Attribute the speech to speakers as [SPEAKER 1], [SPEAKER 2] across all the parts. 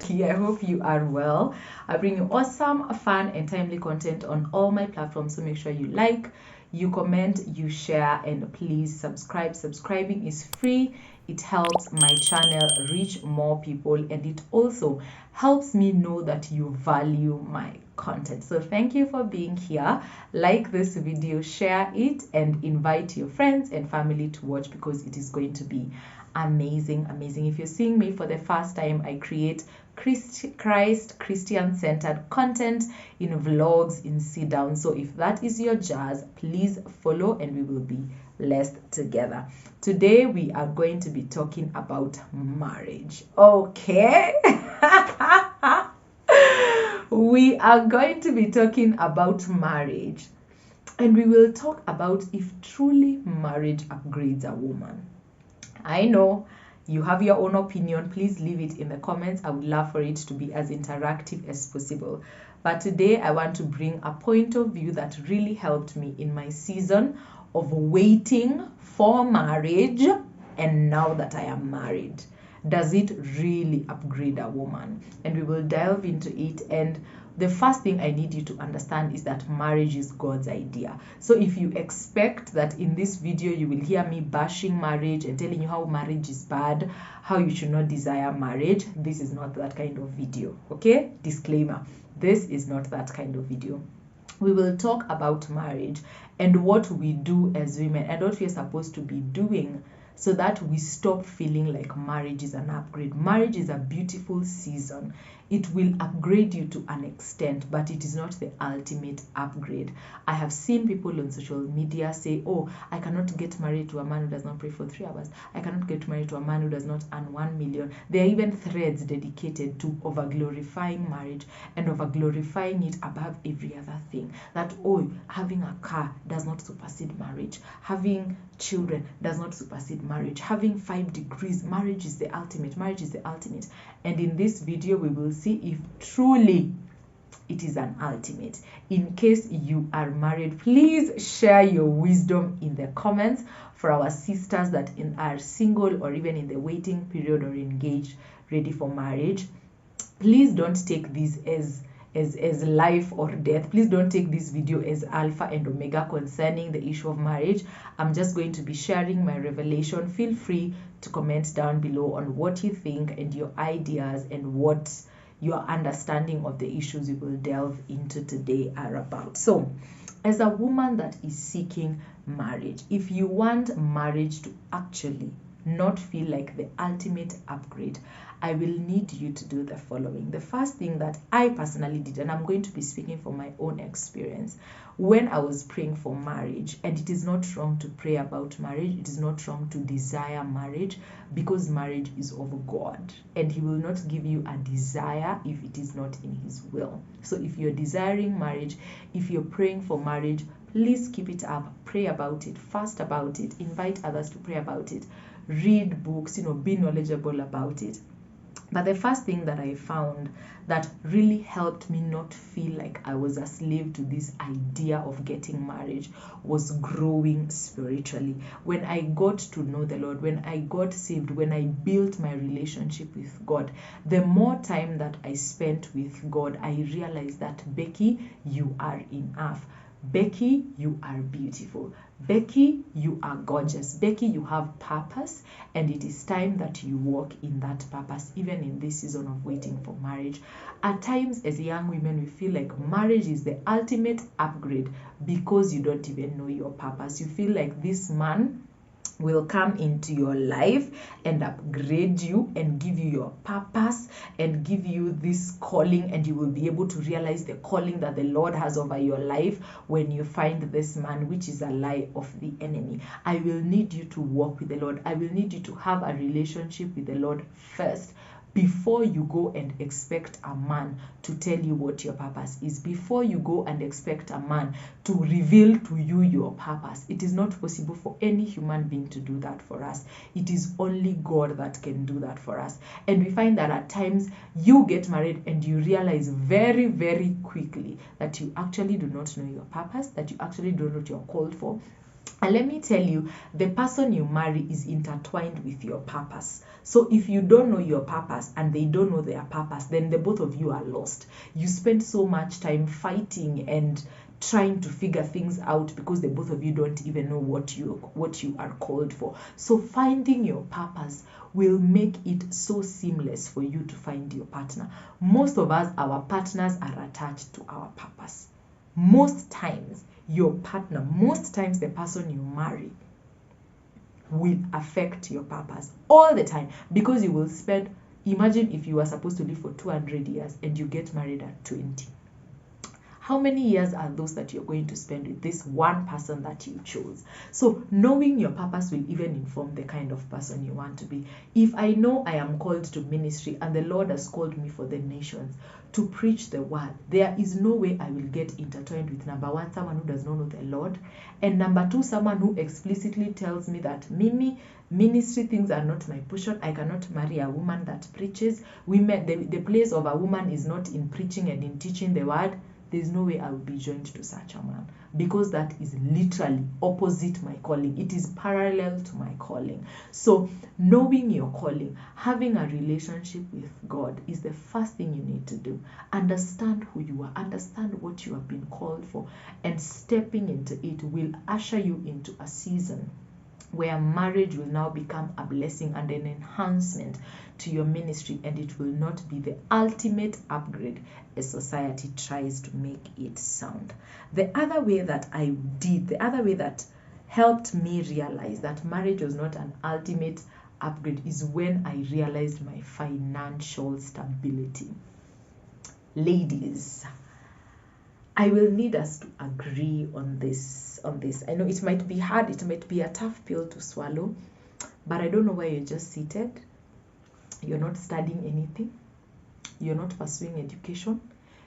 [SPEAKER 1] Becky. I hope you are well. I bring you awesome, fun, and timely content on all my platforms. So make sure you like, you comment, you share, and please subscribe. Subscribing is free. It helps my channel reach more people, and it also helps me know that you value my content. So thank you for being here. Like this video, share it, and invite your friends and family to watch because it is going to be amazing. If you're seeing me for the first time, I create Christian centered content in vlogs, in sit down. So if that is your jazz, please follow and we will be blessed together. Today we are going to be talking about marriage. Okay. We are going to be talking about marriage, and we will talk about if truly marriage upgrades a woman. I know you have your own opinion. Please leave it in the comments. I would love for it to be as interactive as possible. But today I want to bring a point of view that really helped me in my season of waiting for marriage, and now that I am married. Does it really upgrade a woman? And we will delve into it. And the first thing I need you to understand is that marriage is God's idea. So if you expect that in this video you will hear me bashing marriage and telling you how marriage is bad, how you should not desire marriage, this is not that kind of video. Okay? Disclaimer. This is not that kind of video. We will talk about marriage and what we do as women and what we are supposed to be doing so that we stop feeling like marriage is an upgrade. Marriage is a beautiful season. It will upgrade you to an extent, but it is not the ultimate upgrade. I have seen people on social media say, oh, I cannot get married to a man who does not pray for 3 hours. I cannot get married to a man who does not earn 1 million. There are even threads dedicated to over-glorifying marriage and over-glorifying it above every other thing. That, oh, having a car does not supersede marriage. Having children does not supersede marriage. Having 5 degrees, marriage is the ultimate. Marriage is the ultimate. And in this video, we will see if truly it is an ultimate. In case you are married, please share your wisdom in the comments for our sisters that are single or even in the waiting period or engaged, ready for marriage. Please don't take this as life or death. Please don't take this video as alpha and omega concerning the issue of marriage. I'm just going to be sharing my revelation. Feel free to comment down below on what you think and your ideas and what your understanding of the issues we will delve into today are about. So, as a woman that is seeking marriage, if you want marriage to actually not feel like the ultimate upgrade, I will need you to do the following. The first thing that I personally did, and I'm going to be speaking from my own experience, when I was praying for marriage, and it is not wrong to pray about marriage, it is not wrong to desire marriage, because marriage is of God, and He will not give you a desire if it is not in His will. So if you're desiring marriage, if you're praying for marriage, please keep it up, pray about it, fast about it, invite others to pray about it, read books, be knowledgeable about it. But the first thing that I found that really helped me not feel like I was a slave to this idea of getting marriage was growing spiritually. When I got to know the Lord, when I got saved, when I built my relationship with God, the more time that I spent with God, I realized that, Becky, you are enough. Becky, you are beautiful. Becky, you are gorgeous. Becky, you have purpose, and it is time that you walk in that purpose, even in this season of waiting for marriage. At times, as young women, we feel like marriage is the ultimate upgrade because you don't even know your purpose. You feel like this man will come into your life and upgrade you and give you your purpose and give you this calling, and you will be able to realize the calling that the Lord has over your life when you find this man, which is a lie of the enemy. I will need you to walk with the Lord. I will need you to have a relationship with the Lord first, before you go and expect a man to tell you what your purpose is, before you go and expect a man to reveal to you your purpose. It is not possible for any human being to do that for us. It is only God that can do that for us. And we find that at times you get married and you realize very, very quickly that you actually do not know your purpose, that you actually don't know what you're called for, And let me tell you, the person you marry is intertwined with your purpose. So if you don't know your purpose and they don't know their purpose, then the both of you are lost. You spend so much time fighting and trying to figure things out because the both of you don't even know what you are called for. So finding your purpose will make it so seamless for you to find your partner. Most of us, our partners are attached to our purpose. Most times the person you marry will affect your purpose all the time, because you will spend, imagine if you are supposed to live for 200 years and you get married at 20. How many years are those that you're going to spend with this one person that you chose? So knowing your purpose will even inform the kind of person you want to be. If I know I am called to ministry and the Lord has called me for the nations to preach the word, there is no way I will get intertwined with, number one, someone who does not know the Lord, and number two, someone who explicitly tells me that ministry things are not my portion. I cannot marry a woman that preaches. The place of a woman is not in preaching and in teaching the word. There's no way I will be joined to such a man, because that is literally opposite my calling. It is parallel to my calling. So knowing your calling, having a relationship with God is the first thing you need to do. Understand who you are, understand what you have been called for, and stepping into it will usher you into a season where marriage will now become a blessing and an enhancement to your ministry, and it will not be the ultimate upgrade as society tries to make it sound. The other way that helped me realize that marriage was not an ultimate upgrade is when I realized my financial stability. Ladies, I will need us to agree on this. I know it might be hard, it might be a tough pill to swallow, but I don't know why you're just seated. You're not studying anything. You're not pursuing education.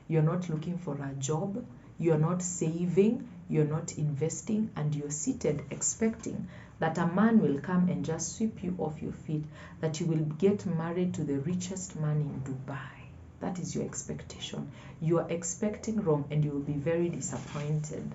[SPEAKER 1] You're not looking for a job. You're not saving. You're not investing. And you're seated expecting that a man will come and just sweep you off your feet, that you will get married to the richest man in Dubai. That is your expectation. You are expecting wrong, and you will be very disappointed.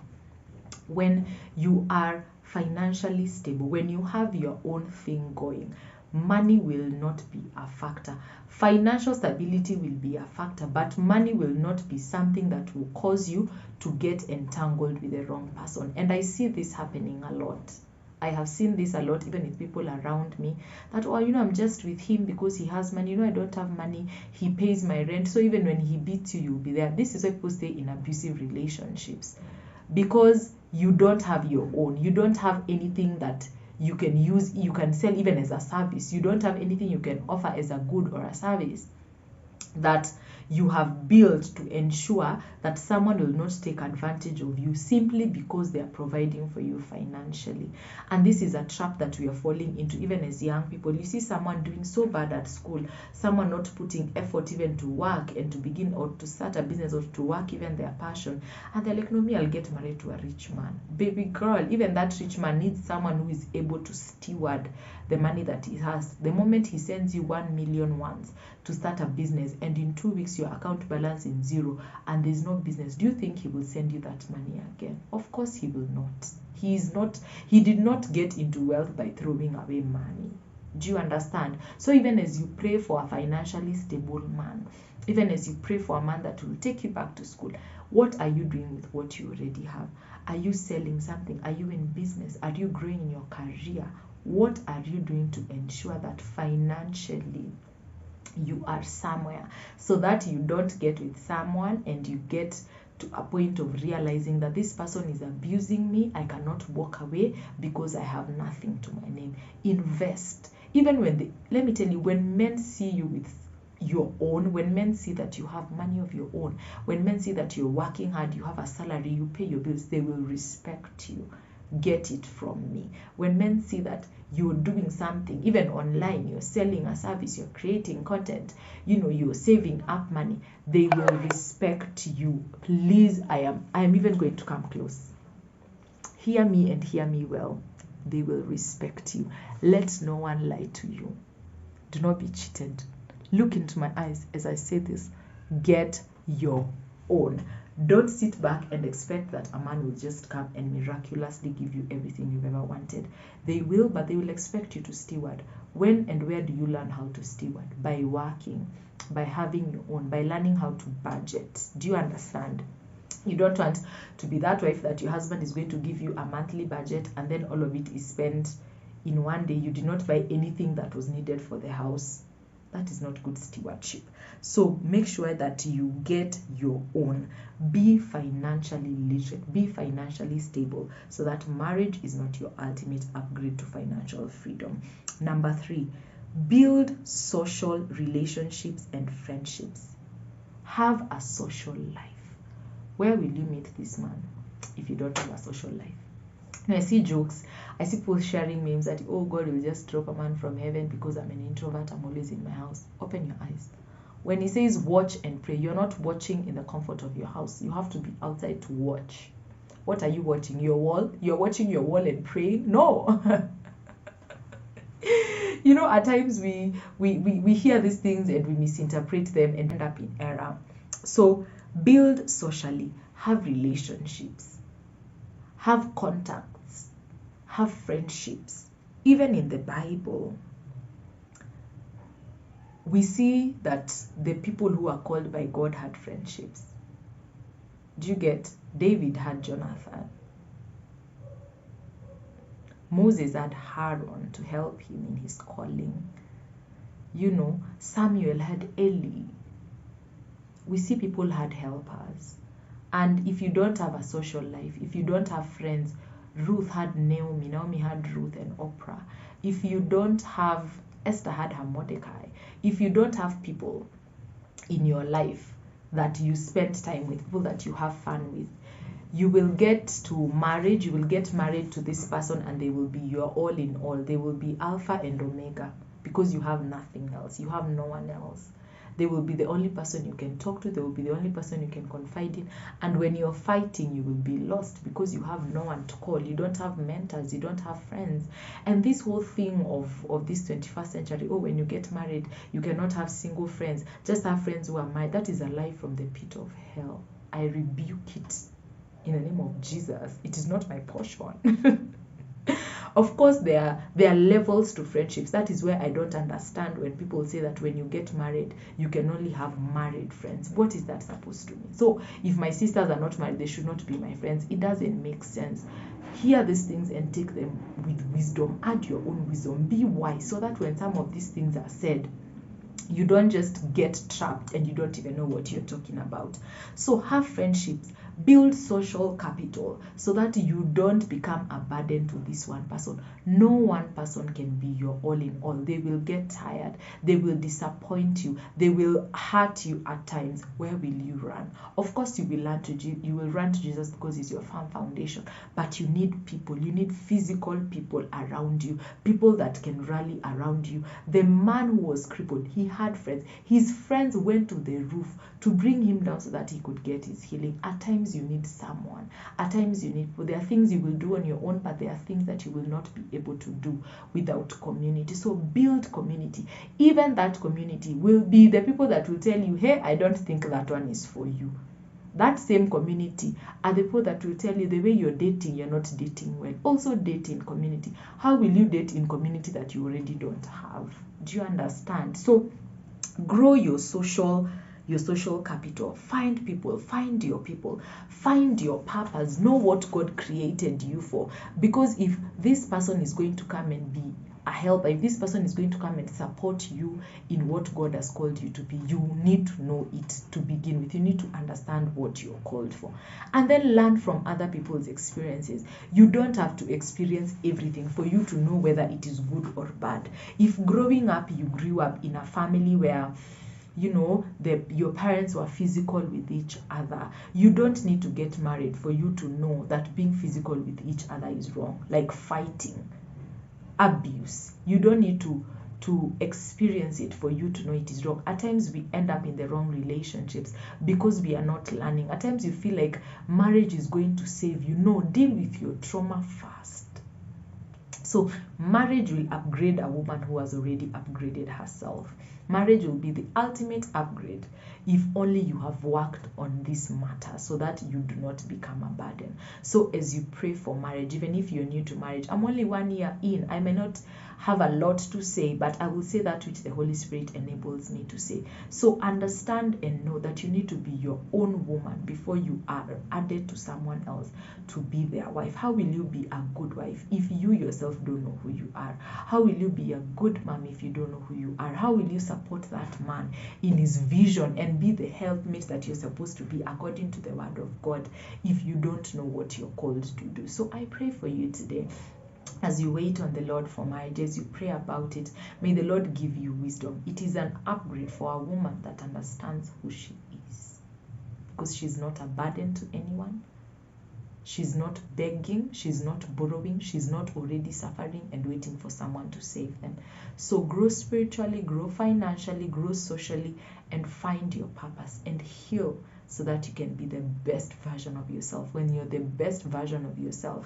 [SPEAKER 1] When you are financially stable, when you have your own thing going, money will not be a factor. Financial stability will be a factor, but money will not be something that will cause you to get entangled with the wrong person. And I see this happening a lot. I have seen this a lot, even with people around me, that, oh, I'm just with him because he has money. I don't have money. He pays my rent. So even when he beats you, you'll be there. This is why people stay in abusive relationships, because you don't have your own. You don't have anything that you can use, you can sell even as a service. You don't have anything you can offer as a good or a service that you have built to ensure that someone will not take advantage of you simply because they are providing for you financially. And this is a trap that we are falling into even as young people. You see someone doing so bad at school, someone not putting effort even to work and to begin or to start a business or to work even their passion, and they're like, no, me, I'll get married to a rich man. Baby girl, even that rich man needs someone who is able to steward the money that he has. The moment he sends you 1 million once to start a business, and in 2 weeks your account balance is zero and there's no business, do you think he will send you that money again? Of course he will not. He did not get into wealth by throwing away money. Do you understand? So even as you pray for a financially stable man, even as you pray for a man that will take you back to school, what are you doing with what you already have? Are you selling something? Are you in business? Are you growing in your career? What are you doing to ensure that financially you are somewhere, so that you don't get with someone and you get to a point of realizing that this person is abusing me, I cannot walk away because I have nothing to my name. Invest. Even let me tell you, when men see you with your own, when men see that you have money of your own, when men see that you're working hard, you have a salary, you pay your bills, they will respect you. Get it from me. When men see that you're doing something, even online, you're selling a service, you're creating content, you're saving up money, they will respect you. Please, I am even going to come close. Hear me and hear me well. They will respect you. Let no one lie to you. Do not be cheated. Look into my eyes as I say this. Get your own. Don't sit back and expect that a man will just come and miraculously give you everything you've ever wanted. They will, but they will expect you to steward. When and where do you learn how to steward? By working, by having your own, by learning how to budget. Do you understand? You don't want to be that wife that your husband is going to give you a monthly budget and then all of it is spent in one day. You did not buy anything that was needed for the house. That is not good stewardship. So make sure that you get your own. Be financially literate. Be financially stable so that marriage is not your ultimate upgrade to financial freedom. Number 3, build social relationships and friendships. Have a social life. Where will you meet this man if you don't have a social life? I see jokes. I see people sharing memes that, oh, God will just drop a man from heaven because I'm an introvert. I'm always in my house. Open your eyes. When he says watch and pray, you're not watching in the comfort of your house. You have to be outside to watch. What are you watching? Your wall? You're watching your wall and praying? No. You know, at times we hear these things and we misinterpret them and end up in error. So build socially. Have relationships. Have contacts. Have friendships. Even in the Bible, we see that the people who are called by God had friendships. Do you get? David had Jonathan. Moses had Aaron to help him in his calling. You know, Samuel had Eli. We see people had helpers. And if you don't have a social life, if you don't have friends, Ruth had Naomi. Naomi had Ruth and Oprah. If you don't have, Esther had her Mordecai. If you don't have people in your life that you spend time with, people that you have fun with, you will get to marriage, you will get married to this person and they will be your all in all. They will be Alpha and Omega because you have nothing else. You have no one else. They will be the only person you can talk to. They will be the only person you can confide in. And when you're fighting, you will be lost because you have no one to call. You don't have mentors. You don't have friends. And this whole thing of this 21st century, oh, when you get married, you cannot have single friends. Just have friends who are married. That is a lie from the pit of hell. I rebuke it in the name of Jesus. It is not my portion. Of course, there are levels to friendships. That is where I don't understand when people say that when you get married, you can only have married friends. What is that supposed to mean? So if my sisters are not married, they should not be my friends. It doesn't make sense. Hear these things and take them with wisdom. Add your own wisdom. Be wise so that when some of these things are said, you don't just get trapped and you don't even know what you're talking about. So have friendships, build social capital so that you don't become a burden to this one person. No one person can be your all in all. They will get tired. They will disappoint you. They will hurt you at times. Where will you run? Of course, you will run to Jesus because he's your firm foundation. But you need people. You need physical people around you. People that can rally around you. The man who was crippled, he had friends. His friends went to the roof to bring him down so that he could get his healing. At times you need someone. At times you need people. There are things you will do on your own, but there are things that you will not be able to do without community. So build community. Even that community will be the people that will tell you, hey, I don't think that one is for you. That same community are the people that will tell you the way you're dating, you're not dating well. Also date in community. How will you date in community that you already don't have? Do you understand? So grow your social capital. Find people, find your people, find your purpose, know what God created you for. Because if this person is going to come and be a helper, if this person is going to come and support you in what God has called you to be, you need to know it to begin with. You need to understand what you're called for. And then learn from other people's experiences. You don't have to experience everything for you to know whether it is good or bad. If growing up, you grew up in a family where your parents were physical with each other, you don't need to get married for you to know that being physical with each other is wrong. Like fighting, abuse, you don't need to experience it for you to know it is wrong. At times we end up in the wrong relationships because we are not learning. At times you feel like marriage is going to save you. No, deal with your trauma first. So Marriage will upgrade a woman who has already upgraded herself. Marriage will be the ultimate upgrade if only you have worked on this matter so that you do not become a burden. So as you pray for marriage, even if you're new to marriage, I'm only 1 year in, I may not have a lot to say, but I will say that which the Holy Spirit enables me to say. So understand and know that you need to be your own woman before you are added to someone else to be their wife. How will you be a good wife if you yourself don't know who you are? How will you be a good mom if you don't know who you are? How will you support that man in his vision and be the helpmate that you're supposed to be according to the word of God if you don't know what you're called to do? So I pray for you today as you wait on the Lord for marriage, as you pray about it, may the Lord give you wisdom. It is an upgrade for a woman that understands who she is, because she's not a burden to anyone. She's not begging, she's not borrowing, she's not already suffering and waiting for someone to save them. So grow spiritually, grow financially, grow socially, and find your purpose and heal so that you can be the best version of yourself. When you're the best version of yourself,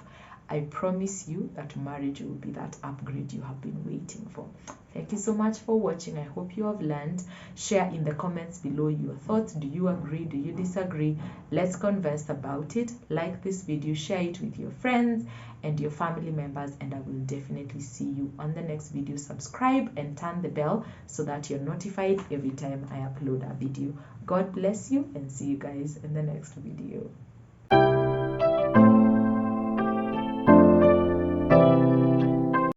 [SPEAKER 1] I promise you that marriage will be that upgrade you have been waiting for. Thank you so much for watching. I hope you have learned. Share in the comments below your thoughts. Do you agree? Do you disagree? Let's converse about it. Like this video, share it with your friends and your family members, and I will definitely see you on the next video. Subscribe and turn the bell so that you're notified every time I upload a video. God bless you, and see you guys in the next video.